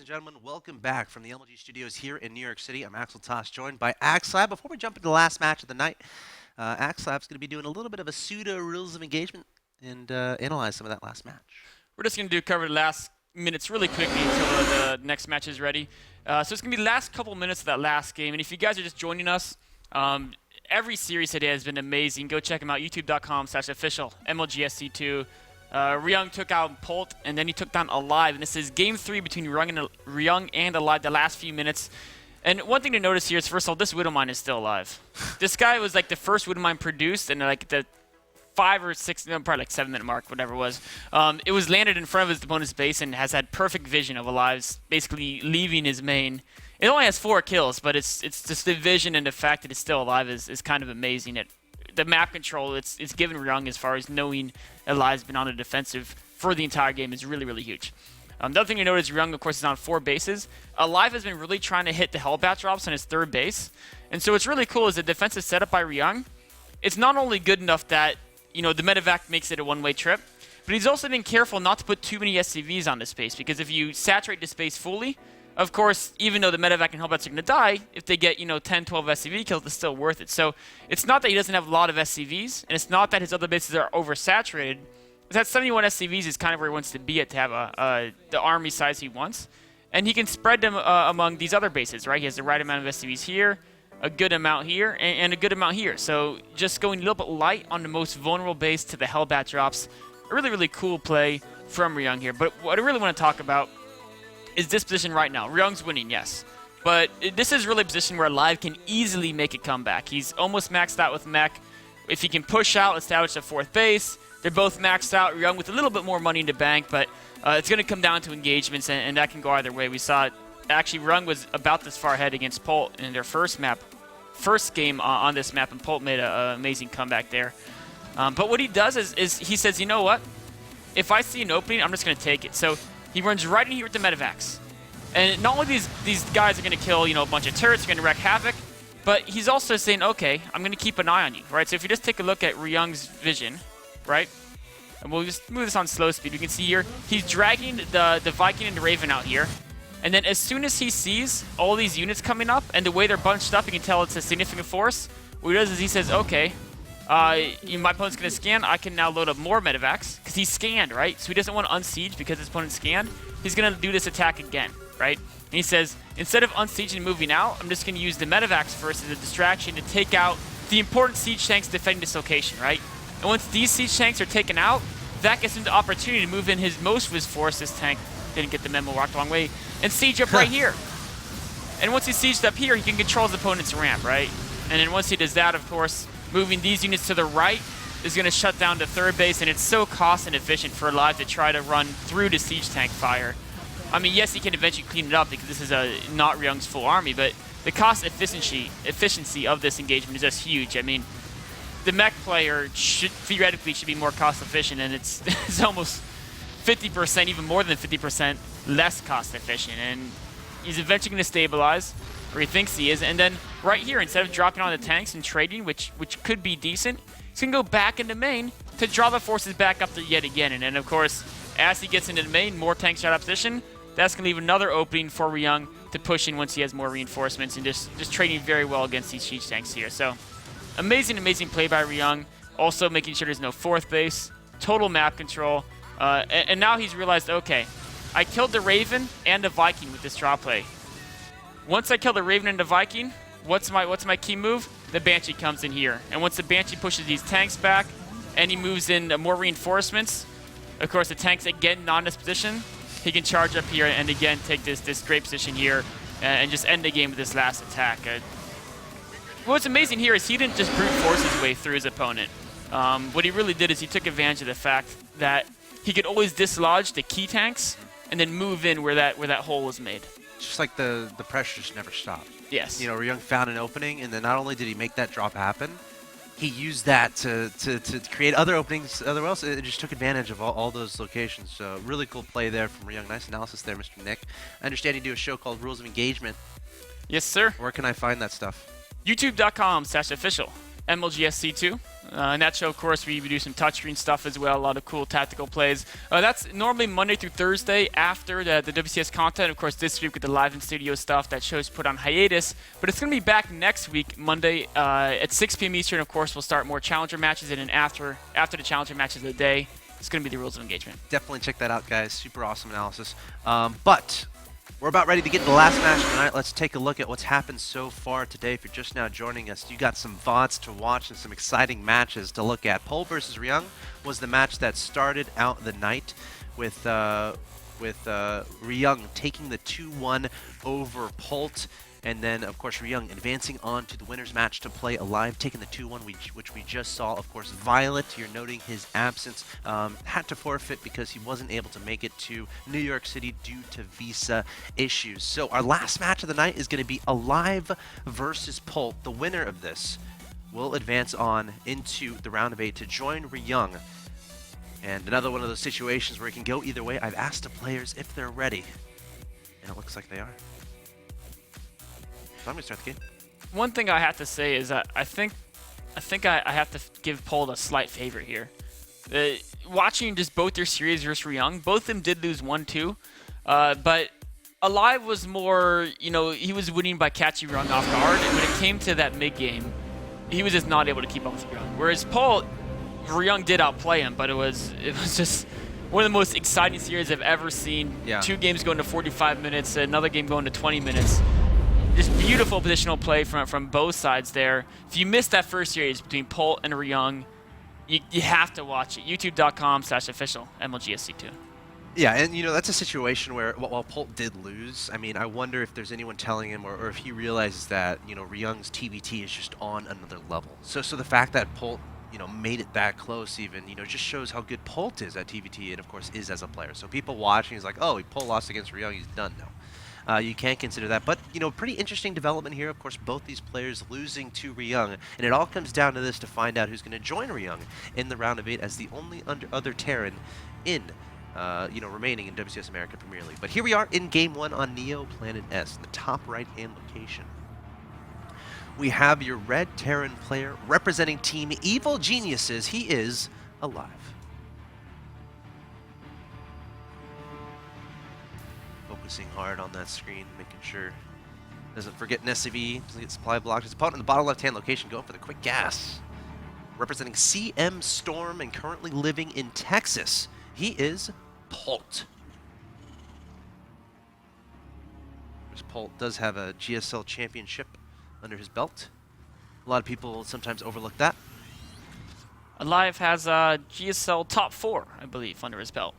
gentlemen, welcome back from the LG Studios here in New York City. I'm axeltoss, joined by axslav. Before we jump into the last match of the night, axslav's going to be doing a little bit of a pseudo rules of engagement and analyze some of that last match. We're just going to cover the last minutes really quickly until the next match is ready. So it's going to be the last couple minutes of that last game. And if you guys are just joining us, every series today has been amazing. Go check them out, youtube.com/official MLGSC2. Ryung took out Polt, and then he took down Alive. And this is Game 3 between Ryung and Alive, the last few minutes. And one thing to notice here is, first of all, this Widow Mine is still alive. This guy was like the first Widow Mine produced, and like the 5 or 6, no, probably like 7-minute mark, whatever it was. It was landed in front of his opponent's base and has had perfect vision of Alive's basically leaving his main. It only has 4 kills, but it's just the vision and the fact that it's still alive is kind of amazing. The map control it's given Ryung as far as knowing Alive's been on the defensive for the entire game is really, really huge. The other thing you notice, Ryung, of course, is on 4 bases. Alive has been really trying to hit the Hellbat drops on his 3rd base. And so what's really cool is the defensive setup by Ryung. It's not only good enough that, you know, the medevac makes it a one-way trip, but he's also been careful not to put too many SCVs on the space, because if you saturate the space fully, of course, even though the medevac and Hellbats are going to die, if they get, 10, 12 SCV kills, it's still worth it. So it's not that he doesn't have a lot of SCVs, and it's not that his other bases are oversaturated. It's that 71 SCVs is kind of where he wants to be at to have the army size he wants. And he can spread them among these other bases, right? He has the right amount of SCVs here, a good amount here, and a good amount here. So just going a little bit light on the most vulnerable base to the Hellbat drops. A really, really cool play from Ryung here. But what I really want to talk about is this position right now. Ryung's winning, yes. But this is really a position where Alive can easily make a comeback. He's almost maxed out with mech. If he can push out, establish a 4th base, they're both maxed out. Ryung with a little bit more money in the bank, but it's going to come down to engagements, and that can go either way. We saw it. Actually, Ryung was about this far ahead against Polt in their first game on this map, and Polt made an amazing comeback there. But what he does is he says, you know what? If I see an opening, I'm just going to take it. So he runs right in here with the medevacs. And not only these guys are going to kill, a bunch of turrets, they're going to wreak havoc, but he's also saying, okay, I'm going to keep an eye on you, right? So if you just take a look at Ryung's vision, right? And we'll just move this on slow speed. We can see here, he's dragging the Viking and the Raven out here. And then as soon as he sees all these units coming up, and the way they're bunched up, you can tell it's a significant force. What he does is he says, okay, my opponent's going to scan. I can now load up more medevacs, because he's scanned, right? So he doesn't want to unsiege because his opponent's scanned. He's going to do this attack again, right? And he says, instead of unsieging and moving out, I'm just going to use the medevacs first as a distraction to take out the important siege tanks defending this location, right? And once these siege tanks are taken out, that gets him the opportunity to move in most of his force. This tank didn't get the memo, walked the wrong way, and siege up right here. And once he's sieged up here, he can control his opponent's ramp, right? And then once he does that, of course, moving these units to the right is going to shut down the 3rd base, and it's so cost inefficient for Alive to try to run through the siege tank fire. I mean, yes, he can eventually clean it up because this is not Ryung's full army, but the cost efficiency of this engagement is just huge. I mean, the mech player theoretically should be more cost efficient, and it's almost 50%, even more than 50% less cost efficient. And he's eventually going to stabilize, or he thinks he is. And then right here, instead of dropping on the tanks and trading, which could be decent, he's going to go back into main to draw the forces back up there yet again. And then, of course, as he gets into the main, more tanks shot up position. That's going to leave another opening for Ryung to push in once he has more reinforcements, and just trading very well against these siege tanks here. So amazing, amazing play by Ryung. Also making sure there's no 4th base. Total map control. And now he's realized, okay, I killed the Raven and the Viking with this draw play. Once I kill the Raven and the Viking, what's my key move? The Banshee comes in here. And once the Banshee pushes these tanks back and he moves in more reinforcements, of course the tanks again not in this position, he can charge up here and again take this great position here and just end the game with this last attack. What's amazing here is he didn't just brute force his way through his opponent. What he really did is he took advantage of the fact that he could always dislodge the key tanks and then move in where that hole was made. Just like the pressure just never stopped. Yes. Ryung found an opening, and then not only did he make that drop happen, he used that to create other openings otherwhere else. It just took advantage of all those locations. So really cool play there from Ryung. Nice analysis there, Mr. Nick. I understand you do a show called Rules of Engagement. Yes, sir. Where can I find that stuff? youtube.com/official MLGSC2. In that show, of course, we do some touchscreen stuff as well, a lot of cool tactical plays. That's normally Monday through Thursday after the WCS content. Of course, this week with the live in studio stuff, that show's put on hiatus. But it's going to be back next week, Monday at 6 p.m. Eastern. Of course, we'll start more Challenger matches, and then after the Challenger matches of the day, it's going to be the rules of engagement. Definitely check that out, guys. Super awesome analysis. But we're about ready to get to the last match tonight. Let's take a look at what's happened so far today. If you're just now joining us, you got some VODs to watch and some exciting matches to look at. Polt versus Ryung was the match that started out the night with Ryung taking the 2-1 over Polt. And then, of course, Ryung advancing on to the winner's match to play Alive, taking the 2-1, which we just saw. Of course, Violet, you're noting his absence, had to forfeit because he wasn't able to make it to New York City due to visa issues. So our last match of the night is going to be Alive versus Polt. The winner of this will advance on into the round of 8 to join Ryung. And another one of those situations where it can go either way. I've asked the players if they're ready, and it looks like they are. So I'm going to start the game. One thing I have to say is that I think I have to give Polt a slight favor here. Watching just both their series versus Ryung, both of them did lose 1-2, but Alive was more, he was winning by catching Ryung off guard, and when it came to that mid game, he was just not able to keep up with Ryung. Whereas Polt, Ryung did outplay him, but it was just one of the most exciting series I've ever seen. Yeah. 2 games going to 45 minutes, another game going to 20 minutes. Just beautiful positional play from both sides there. If you missed that first series between Polt and Ryung, you have to watch it. YouTube.com/official MLGSC2. Yeah, and that's a situation where while Polt did lose, I mean, I wonder if there's anyone telling him or if he realizes that Ryung's TBT is just on another level. So the fact that Polt made it that close even, just shows how good Polt is at TBT and of course is as a player. So people watching is like, oh, Polt lost against Ryung, he's done now. You can't consider that. But, pretty interesting development here. Of course, both these players losing to Ryung. And it all comes down to this to find out who's going to join Ryung in the round of 8 as the only other Terran in, remaining in WCS America Premier League. But here we are in Game 1 on Neo Planet S, the top right-hand location. We have your red Terran player representing Team Evil Geniuses. He is Alive. Focusing hard on that screen, making sure doesn't forget an SCV, doesn't get supply blocked. His opponent in the bottom left-hand location going for the quick gas. Representing CM Storm and currently living in Texas, he is Polt. Polt does have a GSL championship under his belt. A lot of people sometimes overlook that. Alive has a GSL top 4, I believe, under his belt.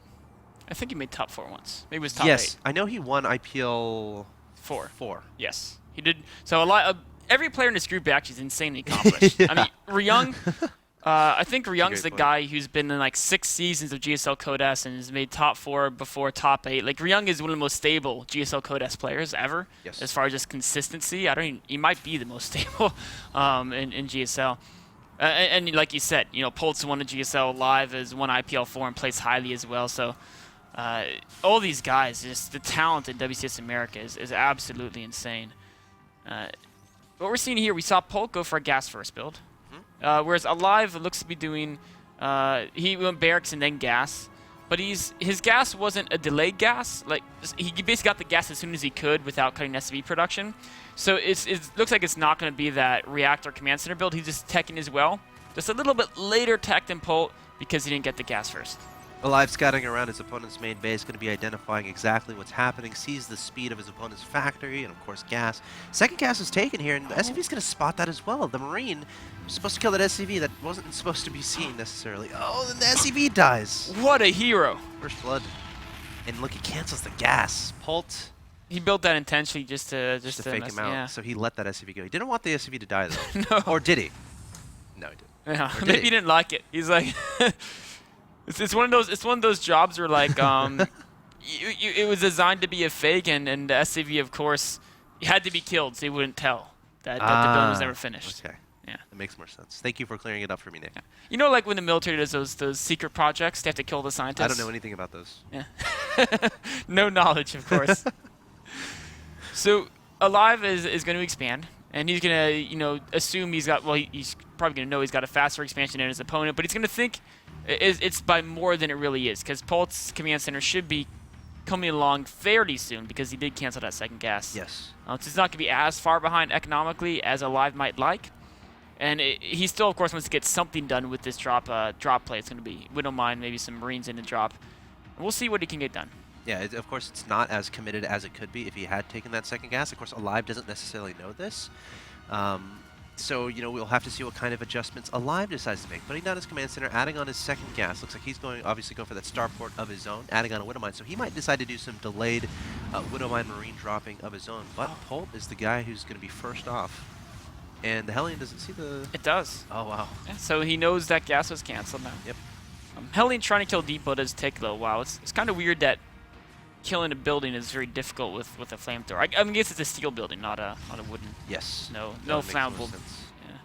I think he made top 4 once. Maybe it was top 8. Yes, I know he won IPL 4. Yes, he did. So every player in this group actually is insanely accomplished. Yeah. I mean, Ryung, I think Ryung's the guy who's been in like 6 seasons of GSL Code S and has made top 4 before top 8. Like Ryung is one of the most stable GSL Code S players ever, as far as just consistency. He might be the most stable in GSL. And like you said, Polt's won the GSL Live, has won IPL 4 and plays highly as well. So. All these guys, just the talent in WCS America is absolutely insane. What we're seeing here, we saw Polt go for a gas first build, whereas Alive looks to be doing, he went barracks and then gas, but his gas wasn't a delayed gas. Like he basically got the gas as soon as he could without cutting SV production. So it looks like it's not going to be that reactor command center build. He's just teching as well, just a little bit later tech than Polt because he didn't get the gas first. Alive scouting around his opponent's main base, going to be identifying exactly what's happening, sees the speed of his opponent's factory, and of course gas. Second gas is taken here, and the SCV's going to spot that as well. The Marine was supposed to kill that SCV that wasn't supposed to be seen necessarily. Oh, then the SCV dies. What a hero. First blood. And look, he cancels the gas. Polt. He built that intentionally just to fake him out. Yeah. So he let that SCV go. He didn't want the SCV to die, though. No. Or did he? No, he didn't. Yeah. Maybe he didn't like it. He's like... It's one of those jobs where like it was designed to be a fake, and the SCV of course had to be killed so he wouldn't tell that the building was never finished. Okay. Yeah. That makes more sense. Thank you for clearing it up for me, Nick. Yeah. Like when the military does those secret projects, they have to kill the scientists. I don't know anything about those. Yeah. No knowledge, of course. So Alive is going to expand. And he's going to, you know, assume he's got, well, he's probably going to know he's got a faster expansion than his opponent, but he's going to think it's by more than it really is, because Polt's command center should be coming along fairly soon because he did cancel that second gas. Yes. So it's not going to be as far behind economically as Alive might like. And he still, of course, wants to get something done with this drop play. It's going to be Widowmine, maybe some Marines in the drop. And we'll see what he can get done. Yeah, of course, it's not as committed as it could be if he had taken that second gas. Of course, Alive doesn't necessarily know this. So, you know, we'll have to see what kind of adjustments Alive decides to make. Putting down his command center, adding on his second gas. Looks like he's going, obviously, go for that starport of his own, adding on a Widowmine. So he might decide to do some delayed Widowmine Marine dropping of his own. But Polt is the guy who's going to be first off. And the Hellion doesn't see the... It does. Oh, wow. Yeah, so he knows that gas was canceled now. Yep. Hellion trying to kill Depot does take a little while. It's kind of weird that killing a building is very difficult with a flamethrower. I mean, I guess it's a steel building, not a wooden. Yes. No That makes more flammable. sense. Yeah.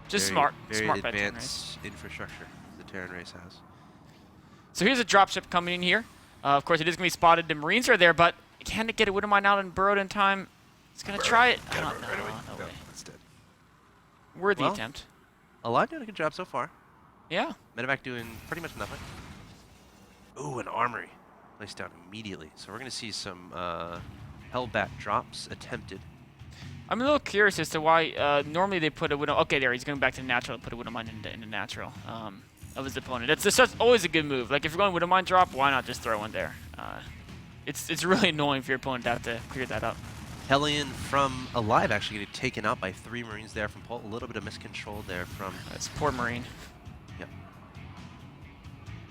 Just Very smart by Terran Race. advanced infrastructure the Terran Race has. So here's a dropship coming in here. Of course, it is going to be spotted. The Marines are there, but can it get a Widowmine out and burrowed in time? It's going to try it. Oh, no way. It's dead. Worthy Well, attempt. Alive doing a good job so far. Yeah. Medevac doing pretty much nothing. Ooh, an armory. Placed down immediately. So we're going to see some Hellbat drops attempted. I'm a little curious as to why normally they put a Widow... Okay, there, he's going back to natural to put a Widowmine in the natural of his opponent. That's always a good move. Like, if you're going Widowmine drop, why not just throw one there? It's really annoying for your opponent to have to clear that up. Hellion from Alive actually getting taken out by 3 Marines there from Polt. A little bit of miscontrol there from... That's poor Marine. Yep.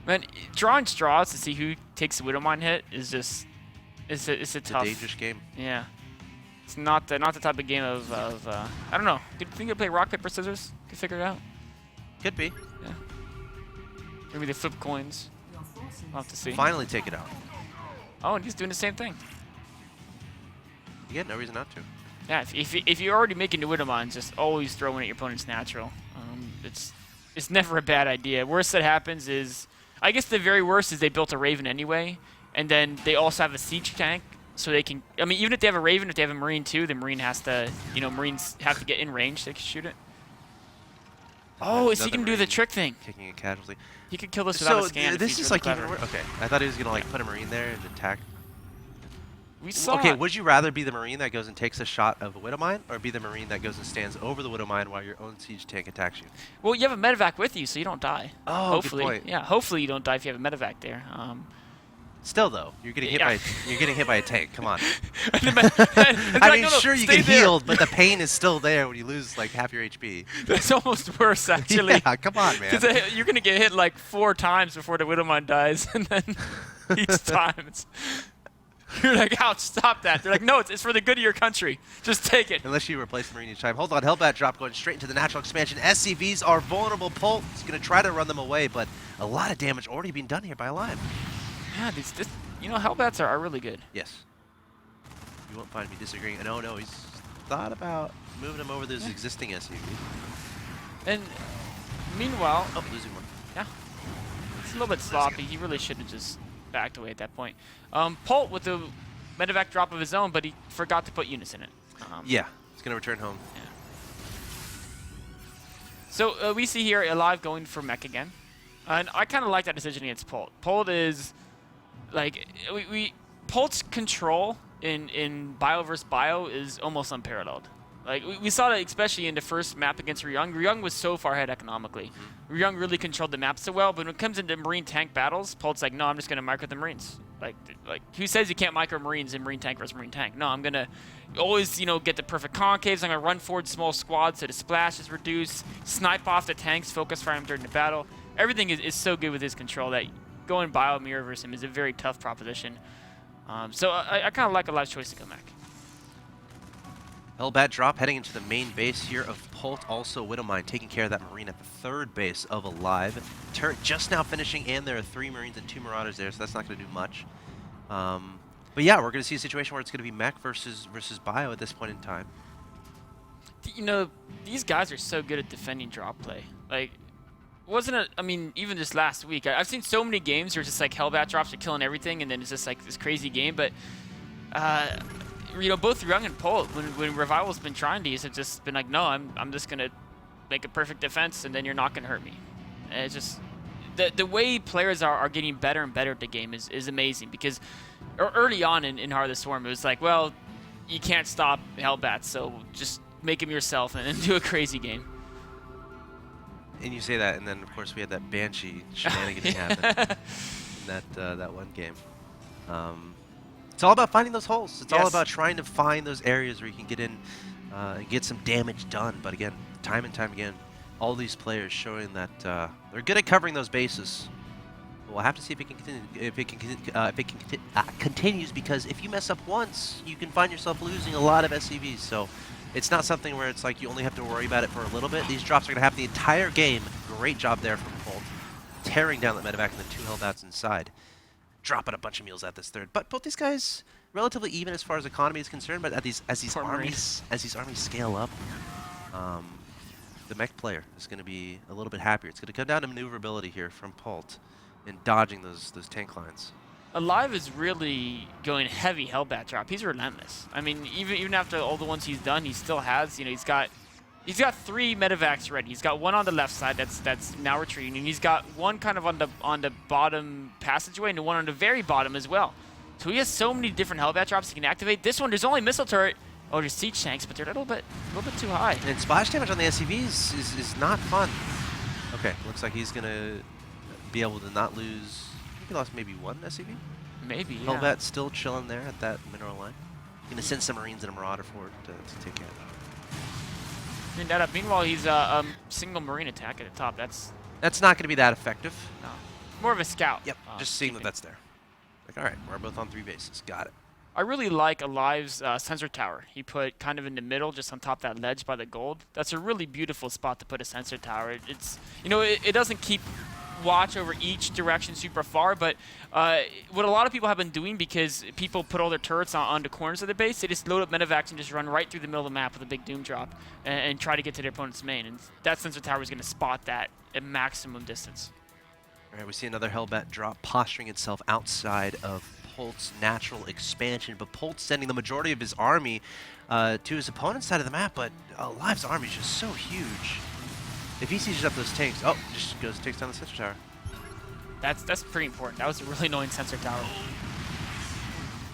Man, drawing straws to see who takes the Widowmine hit is just... It's a tough... a dangerous game. Yeah. It's not the type of game of I don't know. Do you think they play rock, paper, scissors? Could figure it out. Could be. Yeah. Maybe they flip coins. We'll have to see. Finally take it out. Oh, and he's doing the same thing. You get no reason not to. Yeah, if you're already making the Widowmines, just always throw one at your opponent's natural. It's never a bad idea. Worst that happens is, I guess the very worst is they built a Raven anyway, and then they also have a siege tank, so they can. I mean, even if they have a Raven, if they have a Marine too, the Marine has to. You know, Marines have to get in range so they can shoot it. Oh, is he gonna do the trick thing? Taking a casualty. He could kill this without a scan. This is really like even worse. Okay, I thought he was gonna like put a Marine there and attack. We saw. Okay, would you rather be the Marine that goes and takes a shot of a Widowmine, or be the Marine that goes and stands over the Widowmine while your own siege tank attacks you? Well, you have a medevac with you, so you don't die. Oh, hopefully. good point. Yeah, hopefully you don't die if you have a medevac there. Still though, you're getting hit by a tank. Come on. I I mean, sure you get healed, but the pain is still there when you lose like half your HP. That's almost worse, actually. Yeah, come on, man. Because you're gonna get hit like 4 times before the Widowmine dies, and then each time you're like, ouch, stop that. They're like, no, it's for the good of your country. Just take it. Unless you replace the Marine each time. Hold on, Hellbat drop going straight into the natural expansion. SCVs are vulnerable. Polt is going to try to run them away, but a lot of damage already being done here by Alive. Yeah, you know, Hellbats are really good. Yes. You won't find me disagreeing. No, he's thought about moving him over those existing SCVs. And meanwhile... Oh, losing one. Yeah. It's a little bit sloppy. He really should have just backed away at that point. Polt with the medevac drop of his own, but he forgot to put units in it. Yeah, he's going to return home. Yeah. So we see here Alive going for mech again. And I kind of like that decision against Polt. Polt is, like, Polt's control in bio versus bio is almost unparalleled. Like, we saw that especially in the first map against Ryung. Ryung was so far ahead economically. Ryung really controlled the map so well, but when it comes into Marine tank battles, Polt's like, no, I'm just going to micro the Marines. Like, who says you can't micro Marines in Marine tank versus Marine tank? No, I'm going to always, you know, get the perfect concaves. I'm going to run forward small squads so the splash is reduced, snipe off the tanks, focus fire them during the battle. Everything is so good with his control that going bio mirror versus him is a very tough proposition. So I kind of like Alive's choice to go mech. Hellbat drop heading into the main base here of Polt. Also Widowmine taking care of that Marine at the 3rd base of Alive. Turret just now finishing, and there are 3 Marines and 2 Marauders there, so that's not going to do much. But yeah, we're going to see a situation where it's going to be mech versus bio at this point in time. You know, these guys are so good at defending drop play. Like, wasn't it? I mean, even just last week, I've seen so many games where it's just like Hellbat drops are killing everything, and then it's just like this crazy game. But both Ryung and Polt, when Revival's been trying these, have just been like, no, I'm just gonna make a perfect defense, and then you're not gonna hurt me. And it's just the way players are getting better and better at the game is amazing, because early on in Heart of the Swarm, it was like, well, you can't stop Hellbats, so just make him yourself and do a crazy game. And you say that, and then of course we had that Banshee shenanigan happen in that one game. It's all about finding those holes. It's all about trying to find those areas where you can get in and get some damage done. But again, time and time again, all these players showing that they're good at covering those bases. We'll have to see if it can continue. If it continues, because if you mess up once, you can find yourself losing a lot of SCVs. So it's not something where it's like you only have to worry about it for a little bit. These drops are going to happen the entire game. Great job there from Polt, tearing down that medevac and the 2 Hellbats inside, dropping a bunch of meals at this third. But both these guys relatively even as far as economy is concerned. But as these armies scale up, the mech player is going to be a little bit happier. It's going to come down to maneuverability here from Polt and dodging those tank lines. Alive is really going heavy Hellbat drop. He's relentless. I mean, even after all the ones he's done, he still has, he's got 3 medevacs ready. He's got one on the left side that's now retreating, and he's got one kind of on the bottom passageway and one on the very bottom as well. So he has so many different Hellbat drops he can activate. This one, there's only missile turret. Oh, there's siege tanks, but they're a little bit too high. And splash damage on the SCVs is not fun. Okay, looks like he's gonna be able to not lose. I think he lost maybe 1 SCV. Maybe. Yeah. Hellbat still chilling there at that mineral line. Gonna send some Marines and a Marauder forward to take care of it. Clean that up. Meanwhile, he's a single Marine attack at the top. That's not gonna be that effective. No. More of a scout. Yep. Just seeing that that's there. Like, all right, we're both on 3 bases. Got it. I really like Alive's sensor tower. He put kind of in the middle, just on top of that ledge by the gold. That's a really beautiful spot to put a sensor tower. It's it doesn't keep watch over each direction super far, but what a lot of people have been doing, because people put all their turrets on the corners of the base, they just load up medevacs and just run right through the middle of the map with a big doom drop and try to get to their opponent's main. And that sensor tower is going to spot that at maximum distance. All right, we see another Hellbat drop posturing itself outside of Polt's natural expansion, but Polt's sending the majority of his army to his opponent's side of the map, but Alive's army is just so huge. If he sieges up those tanks, just goes takes down the sensor tower. That's pretty important. That was a really annoying sensor tower.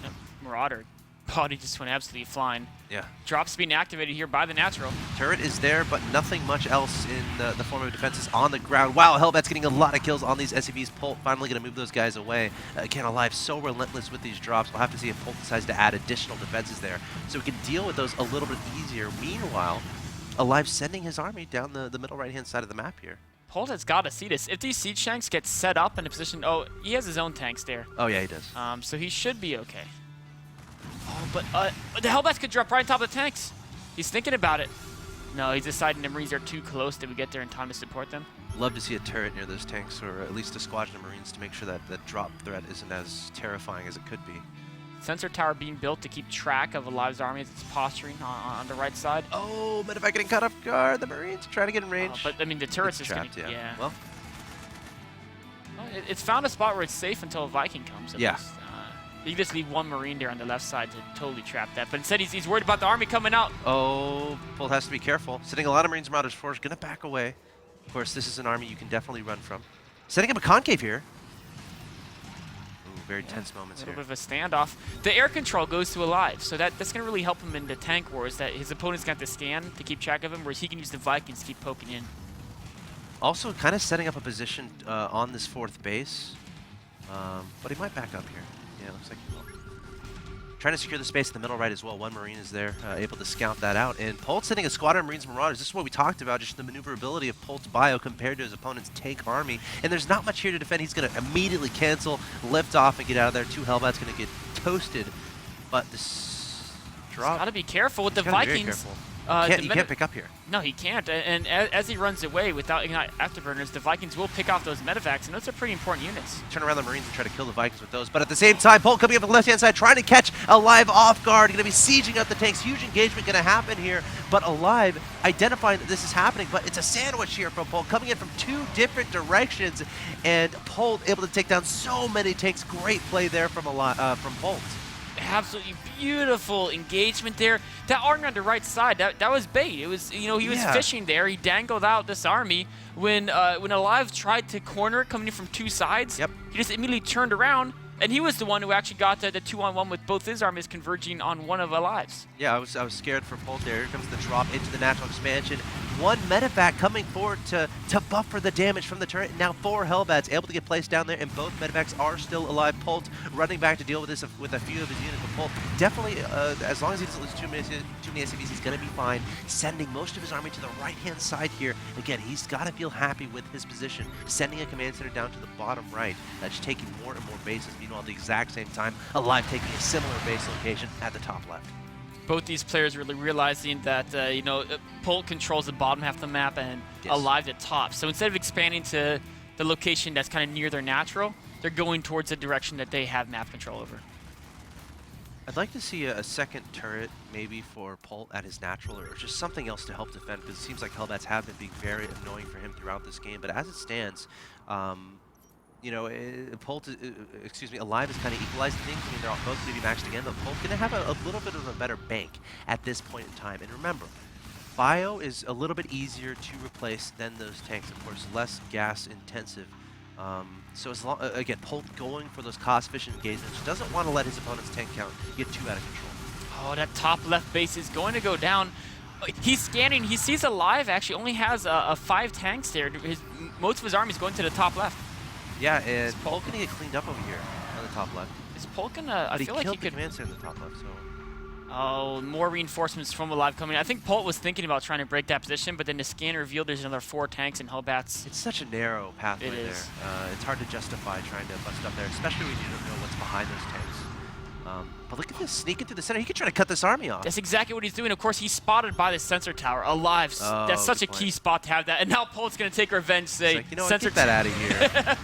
Yep. Marauder body just went absolutely flying. Yeah. Drops being activated here by the natural. Turret is there, but nothing much else in the form of defenses on the ground. Wow, Hellbat's getting a lot of kills on these SCVs. Polt finally going to move those guys away. Again, Alive so relentless with these drops. We'll have to see if Polt decides to add additional defenses there, so we can deal with those a little bit easier. Meanwhile, Alive sending his army down the middle right-hand side of the map here. Polt has got to see this. If these siege tanks get set up in a position... Oh, he has his own tanks there. Oh, yeah, he does. So he should be okay. Oh, but the Hellbats could drop right on top of the tanks. He's thinking about it. No, he's deciding the Marines are too close that we get there in time to support them. Love to see a turret near those tanks, or at least a squadron of Marines, to make sure that that drop threat isn't as terrifying as it could be. Sensor tower being built to keep track of Alive's army as it's posturing on the right side. Oh, but if I getting caught off guard, the Marines trying to get in range. But I mean, the turret's it's just trapped, gonna, yeah. Well, it's found a spot where it's safe until a Viking comes. Yeah. You just leave 1 Marine there on the left side to totally trap that. But instead, he's worried about the army coming out. Oh, Polt has to be careful. Sending a lot of Marines and Marauders forward, gonna back away. Of course, this is an army you can definitely run from. Setting up a concave here. Ooh, very tense moments here. A little bit of a standoff. The air control goes to Alive, so that's going to really help him in the tank wars, that his opponent's got to scan to keep track of him, whereas he can use the Vikings to keep poking in. Also, kind of setting up a position on this 4th base. But he might back up here. Yeah, looks like he will. Trying to secure the space in the middle right as well. 1 Marine is there, able to scout that out. And Polt sending a squadron of Marines and Marauders. This is what we talked about, just the maneuverability of Polt's bio compared to his opponent's tank army. And there's not much here to defend. He's going to immediately cancel, lift off, and get out of there. 2 Hellbats going to get toasted. But this drop... Got to be careful with the Vikings. You can't pick up here. No, he can't. And as he runs away without Ignite Afterburners, the Vikings will pick off those medevacs, and those are pretty important units. Turn around the Marines and try to kill the Vikings with those. But at the same time, Polt coming up on the left-hand side, trying to catch Alive off guard. Going to be sieging up the tanks. Huge engagement going to happen here. But Alive identifying that this is happening. But it's a sandwich here from Polt, coming in from 2 different directions. And Polt able to take down so many tanks. Great play there from Polt. absolutely beautiful engagement there. That army on the right side, that was bait. It was, you know, he was fishing there. He dangled out this army. When Alive tried to corner coming in from two sides, he just immediately turned around, and he was the one who actually got the 2-on-1 with both his armies converging on one of Alive's. Yeah, I was scared for Polt there. Here comes the drop into the natural expansion. One medevac coming forward to buffer the damage from the turret. Now 4 Hellbats able to get placed down there, and both medevacs are still alive. Polt running back to deal with this with a few of his units. But Polt definitely, as long as he doesn't lose too many SCVs, he's going to be fine. Sending most of his army to the right-hand side here. Again, he's got to feel happy with his position. Sending a command center down to the bottom right. That's taking more and more bases. Meanwhile, at the exact same time, Alive taking a similar base location at the top left. Both these players really realizing that, you know, Polt controls the bottom half of the map and Alive the top. So instead of expanding to the location that's kind of near their natural, they're going towards the direction that they have map control over. I'd like to see a second turret maybe for Polt at his natural, or just something else to help defend, because it seems like Hellbats have been being very annoying for him throughout this game. But as it stands, you know, Alive is kind of equalizing things. I mean, they're both going to be maxed again, but Polt's going to have a little bit of a better bank at this point in time. And remember, Bio is a little bit easier to replace than those tanks. Of course, less gas intensive. So as long, again, Polt going for those cost-efficient engagements, doesn't want to let his opponent's tank count get too out of control. Oh, that top left base is going to go down. He's scanning. He sees Alive actually only has 5 tanks there. Most of his army is going to the top left. Yeah, and Polt gonna get cleaned up over here on the top left. Is Polt gonna? I feel like he could. Command center in the top left. So. Oh, more reinforcements from Alive coming. I think Polt was thinking about trying to break that position, but then the scan revealed there's another 4 tanks and Hellbats. It's such a narrow pathway there. It's hard to justify trying to bust up there, especially when you don't know what's behind those tanks. But look at this, sneaking through the center. He could try to cut this army off. That's exactly what he's doing. Of course, he's spotted by the sensor tower. Alive. That's such a key spot to have that. And now Polt's going to take revenge, say, like, you know what, get that out of here.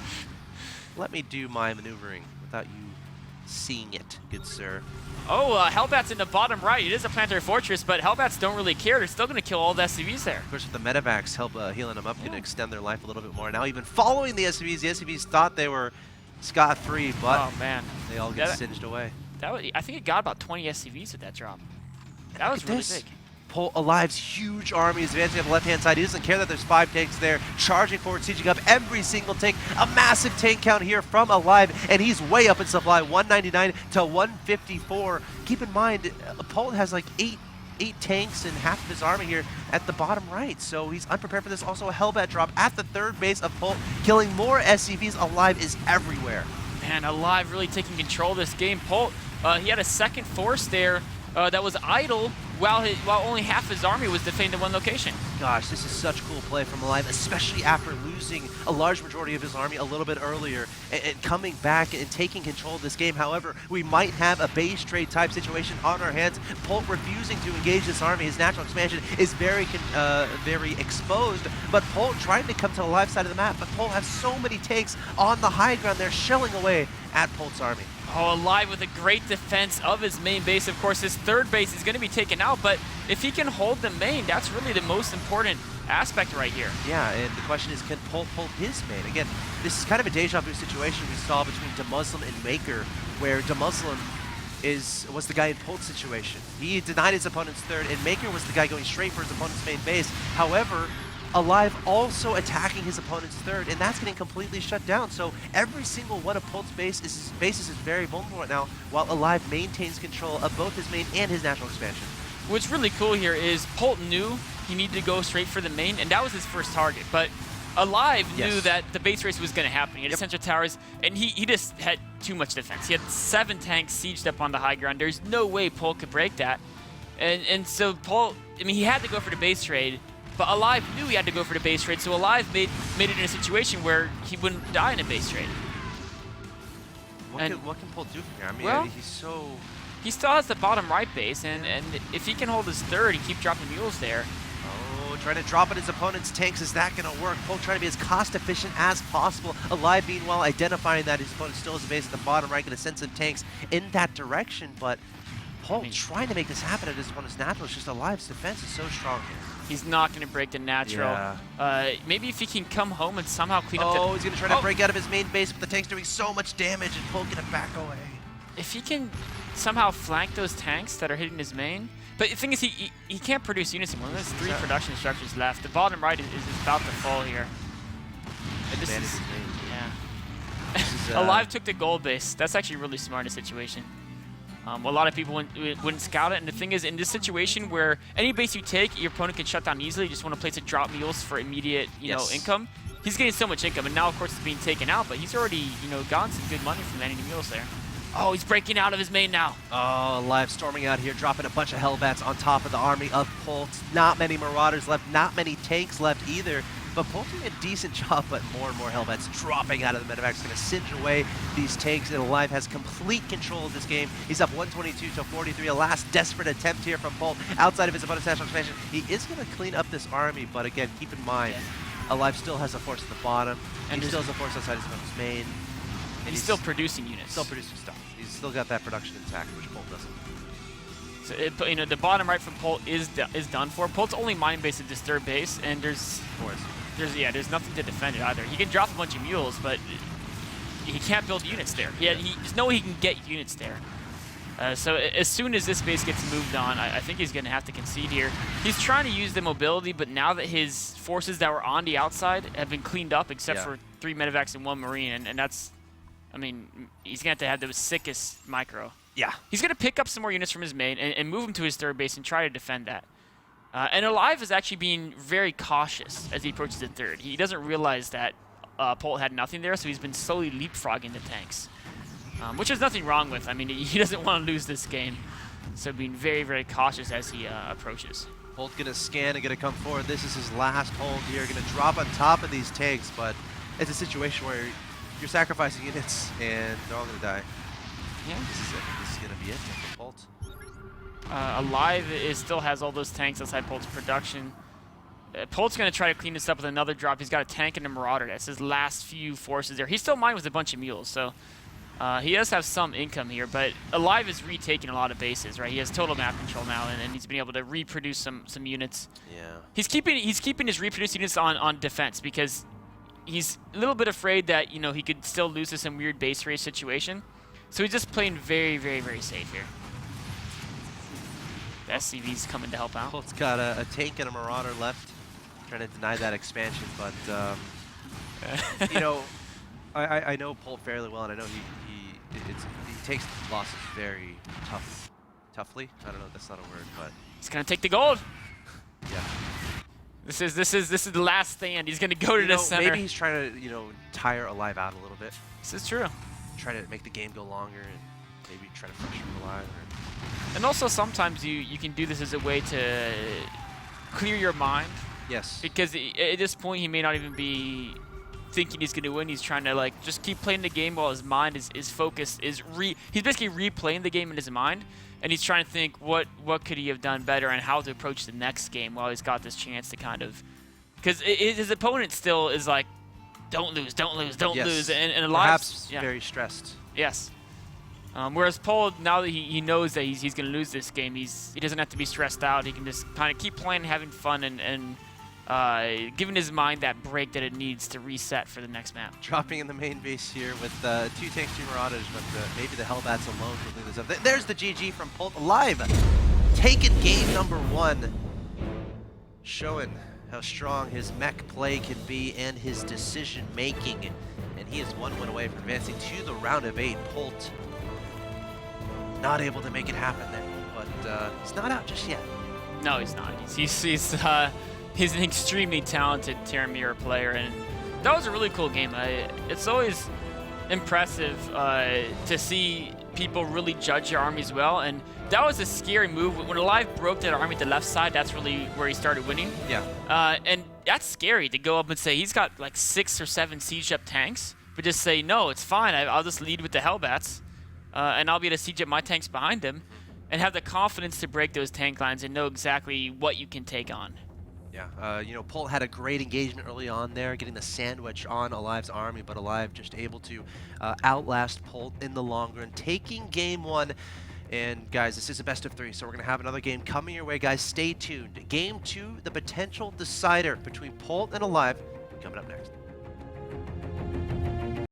Let me do my maneuvering without you seeing it, good sir. Oh, Hellbats in the bottom right. It is a planetary fortress, but Hellbats don't really care. They're still going to kill all the SCVs there. Of course, with the medevacs help healing them up, can extend their life a little bit more. Now, even following the SCVs thought they were scot-free, but they all get singed away. I think it got about 20 SCVs with that drop. That was really big. Alive's huge army is advancing on the left-hand side. He doesn't care that there's 5 tanks there, charging forward, sieging up every single tank. A massive tank count here from Alive, and he's way up in supply, 199 to 154. Keep in mind, Polt has like 8 tanks and half of his army here at the bottom right, so he's unprepared for this. Also a Hellbat drop at the 3rd base of Polt, killing more SCVs. Alive is everywhere. Man, Alive really taking control of this game. Polt, he had a second force there that was idle while only half his army was defending the one location. Gosh, this is such cool play from Alive, especially after losing a large majority of his army a little bit earlier and coming back and taking control of this game. However, we might have a base trade type situation on our hands. Polt refusing to engage this army. His natural expansion is very exposed, but Polt trying to come to the Alive side of the map. But Polt has so many tanks on the high ground. They're shelling away at Polt's army. Oh, Alive with a great defense of his main base. Of course, his 3rd base is going to be taken out, but if he can hold the main, that's really the most important aspect right here. Yeah, and the question is, can Polt hold his main? Again, this is kind of a deja vu situation we saw between DeMuslim and Maker, where DeMuslim was the guy in Polt's situation. He denied his opponent's 3rd, and Maker was the guy going straight for his opponent's main base. However, Alive also attacking his opponent's 3rd, and that's getting completely shut down. So every single one of Polt's bases is very vulnerable right now, while Alive maintains control of both his main and his natural expansion. What's really cool here is Polt knew he needed to go straight for the main, and that was his first target. But Alive knew that the base race was going to happen. He had the sensor towers, and he just had too much defense. He had 7 tanks sieged up on the high ground. There's no way Polt could break that. And so Polt, I mean, he had to go for the base trade. But Alive knew he had to go for the base trade, so Alive made it in a situation where he wouldn't die in a base trade. What can Polt do from here? I mean, well, he's so... He still has the bottom right base, and if he can hold his 3rd and keep dropping mules there... Oh, trying to drop at his opponent's tanks. Is that going to work? Polt trying to be as cost-efficient as possible. Alive, meanwhile, identifying that his opponent still has a base at the bottom right, going to send some tanks in that direction, but Polt trying to make this happen at his opponent's natural. It's just Alive's defense is so strong here. He's not going to break the natural. Yeah. Maybe if he can come home and somehow clean up the... Oh, he's going to try to break out of his main base, but the tank's doing so much damage, and Polt going to back away. If he can somehow flank those tanks that are hitting his main. But the thing is, he can't produce units anymore. There's 3 production structures left. The bottom right is about to fall here. And this is, yeah. Alive took the gold base. That's actually really smart in a situation. A lot of people wouldn't scout it, and the thing is, in this situation where any base you take, your opponent can shut down easily. You just want to place a drop mules for immediate, you know, income. He's getting so much income, and now, of course, it's being taken out, but he's already, you know, gotten some good money from landing the mules there. Oh, he's breaking out of his main now. Oh, Alive storming out here, dropping a bunch of Hellbats on top of the army of Polt. Not many Marauders left, not many tanks left either. But Polt doing a decent job, but more and more Hellbats dropping out of the medevacs, going to singe away these tanks, and Alive has complete control of this game. He's up 122 to 43, a last desperate attempt here from Polt outside of his opponent's national expansion. He is going to clean up this army, but again, keep in mind, Alive still has a force at the bottom, and he still has a force outside his opponent's main. And he's still producing units. Still producing stuff. He's still got that production intact, which Polt doesn't. So you know, the bottom right from Polt is done for. Polt's only mine base is Disturb base, and there's nothing to defend it either. He can drop a bunch of mules, but he can't build units there. There's no way he can get units there. So as soon as this base gets moved on, I think he's going to have to concede here. He's trying to use the mobility, but now that his forces that were on the outside have been cleaned up, except for 3 medevacs and 1 marine, and that's, I mean, he's going to have the sickest micro. Yeah. He's going to pick up some more units from his main and move him to his third base and try to defend that. And Alive is actually being very cautious as he approaches the third. He doesn't realize that Polt had nothing there, so he's been slowly leapfrogging the tanks. Which there's nothing wrong with. I mean, he doesn't want to lose this game. So being very, very cautious as he approaches. Polt going to scan and going to come forward. This is his last hold here. Going to drop on top of these tanks, but it's a situation where you're sacrificing units and they're all going to die. Yeah. This is it. This is going to be it for Polt. Alive still has all those tanks outside Polt's production. Polt's going to try to clean this up with another drop. He's got a tank and a Marauder. That's his last few forces there. He's still mined with a bunch of mules, so he does have some income here, but Alive is retaking a lot of bases, right? He has total map control now, and he's been able to reproduce some units. Yeah. He's keeping his reproduced units on defense because he's a little bit afraid that, you know, he could still lose to some weird base race situation. So he's just playing very, very, very safe here. The SCV's coming to help out. Polt's got a tank and a Marauder left, trying to deny that expansion, but you know, I know Polt fairly well, and I know he takes losses very toughly. I don't know if that's not a word, but he's gonna take the gold. Yeah. This is the last stand. He's gonna go to the center. Maybe he's trying to tire Alive out a little bit. This is true. Try to make the game go longer and maybe try to pressure Alive. And also sometimes you can do this as a way to clear your mind. Yes. Because at this point he may not even be thinking he's going to win. He's trying to like just keep playing the game while his mind is focused. He's basically replaying the game in his mind, and he's trying to think what could he have done better and how to approach the next game while he's got this chance to kind of, because his opponent still is like, don't lose, don't lose, don't lose, and Alive, perhaps very stressed. Yes. Whereas Polt, now that he knows that he's going to lose this game, he doesn't have to be stressed out. He can just kind of keep playing, having fun, and giving his mind that break that it needs to reset for the next map. Dropping in the main base here with 2 tanks, 2 Marauders, but maybe the Hellbats alone will do this up. There's the GG from Polt. Alive, taking game number 1, showing how strong his mech play can be and his decision making, and he is 1 win away from advancing to the round of 8. Polt not able to make it happen there, but he's not out just yet. No, he's not. He's an extremely talented Terra Mirror player, and that was a really cool game. It's always impressive to see people really judge your armies well, and that was a scary move. When Alive broke that army to the left side, that's really where he started winning. Yeah. And that's scary to go up and say he's got like 6 or 7 siege up tanks, but just say, no, it's fine. I'll just lead with the Hellbats, and I'll be able to siege up my tanks behind him, and have the confidence to break those tank lines and know exactly what you can take on. Yeah, Polt had a great engagement early on there, getting the sandwich on Alive's army, but Alive just able to outlast Polt in the long run, taking game 1. And guys, this is a best of 3, so we're going to have another game coming your way, guys. Stay tuned. Game 2, the potential decider between Polt and Alive, coming up next.